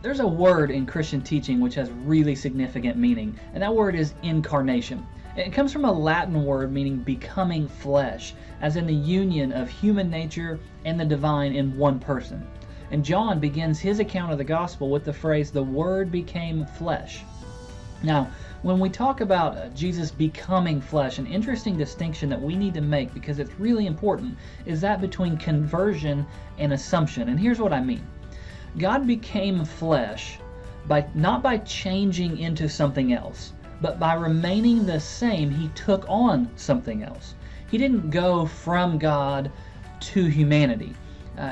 There's a word in Christian teaching which has really significant meaning, and that word is incarnation. It comes from a Latin word meaning becoming flesh, as in the union of human nature and the divine in one person. And John begins his account of the gospel with the phrase, "The Word became flesh." Now, when we talk about Jesus becoming flesh, an interesting distinction that we need to make, because it's really important, is that between conversion and assumption. And here's what I mean. God became flesh not by changing into something else, but by remaining the same, he took on something else. He didn't go from God to humanity.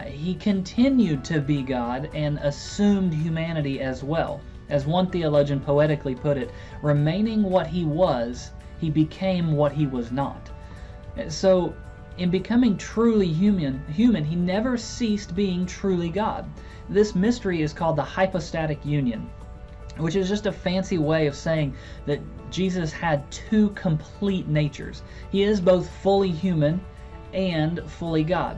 He continued to be God and assumed humanity as well. As one theologian poetically put it, remaining what he was, he became what he was not. So, in becoming truly human, he never ceased being truly God. This mystery is called the hypostatic union, which is just a fancy way of saying that Jesus had two complete natures. He is both fully human and fully God,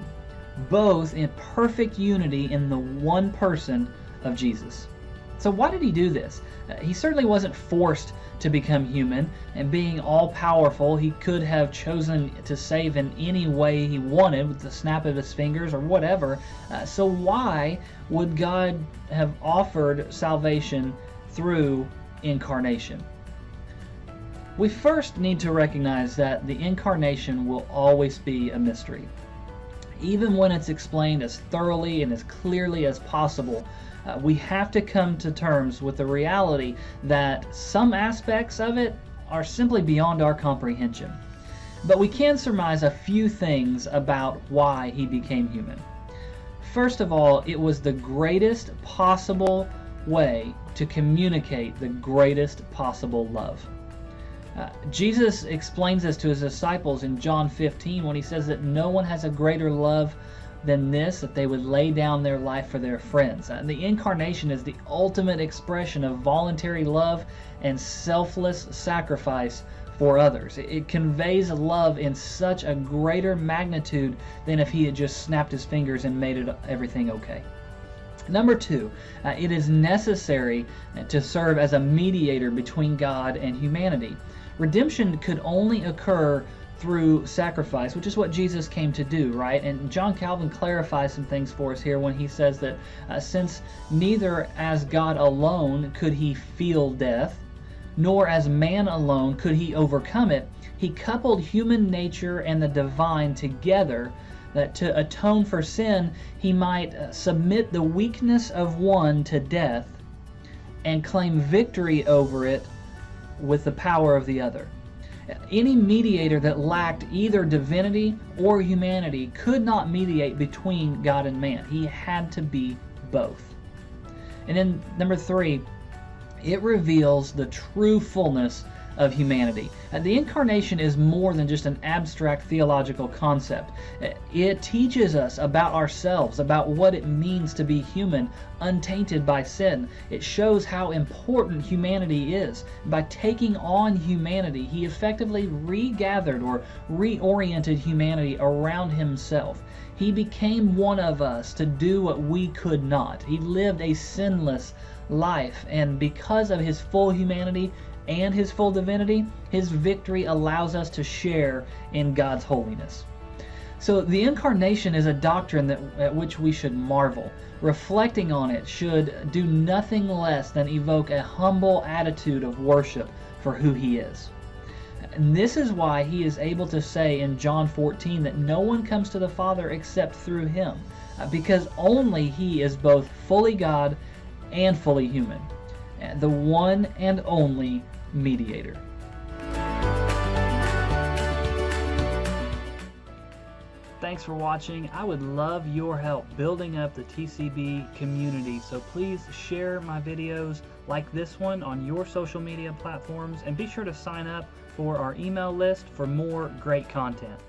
both in perfect unity in the one person of Jesus. So why did he do this? He certainly wasn't forced to become human, and being all-powerful, he could have chosen to save in any way he wanted with the snap of his fingers or whatever. So why would God have offered salvation through incarnation? We first need to recognize that the incarnation will always be a mystery. Even when it's explained as thoroughly and as clearly as possible, we have to come to terms with the reality that some aspects of it are simply beyond our comprehension. But we can surmise a few things about why he became human. First of all, it was the greatest possible way to communicate the greatest possible love. Jesus explains this to his disciples in John 15 when he says that no one has a greater love than this, that they would lay down their life for their friends. The incarnation is the ultimate expression of voluntary love and selfless sacrifice for others. It conveys love in such a greater magnitude than if he had just snapped his fingers and made everything okay. Number two, it is necessary to serve as a mediator between God and humanity. Redemption could only occur through sacrifice, which is what Jesus came to do, right? And John Calvin clarifies some things for us here when he says that since neither as God alone could he feel death, nor as man alone could he overcome it, he coupled human nature and the divine together, that to atone for sin, he might submit the weakness of one to death and claim victory over it with the power of the other. Any mediator that lacked either divinity or humanity could not mediate between God and man. He had to be both. And then number three, it reveals the true fullness of humanity. The incarnation is more than just an abstract theological concept. It teaches us about ourselves, about what it means to be human, untainted by sin. It shows how important humanity is. By taking on humanity, he effectively regathered or reoriented humanity around himself. He became one of us to do what we could not. He lived a sinless life, and because of his full humanity and his full divinity, his victory allows us to share in God's holiness. So the incarnation is a doctrine at which we should marvel. Reflecting on it should do nothing less than evoke a humble attitude of worship for who he is. And this is why he is able to say in John 14 that no one comes to the Father except through him, because only he is both fully God and fully human, the one and only mediator. Thanks for watching. I would love your help building up the TCB community, so please share my videos like this one on your social media platforms, and be sure to sign up for our email list for more great content.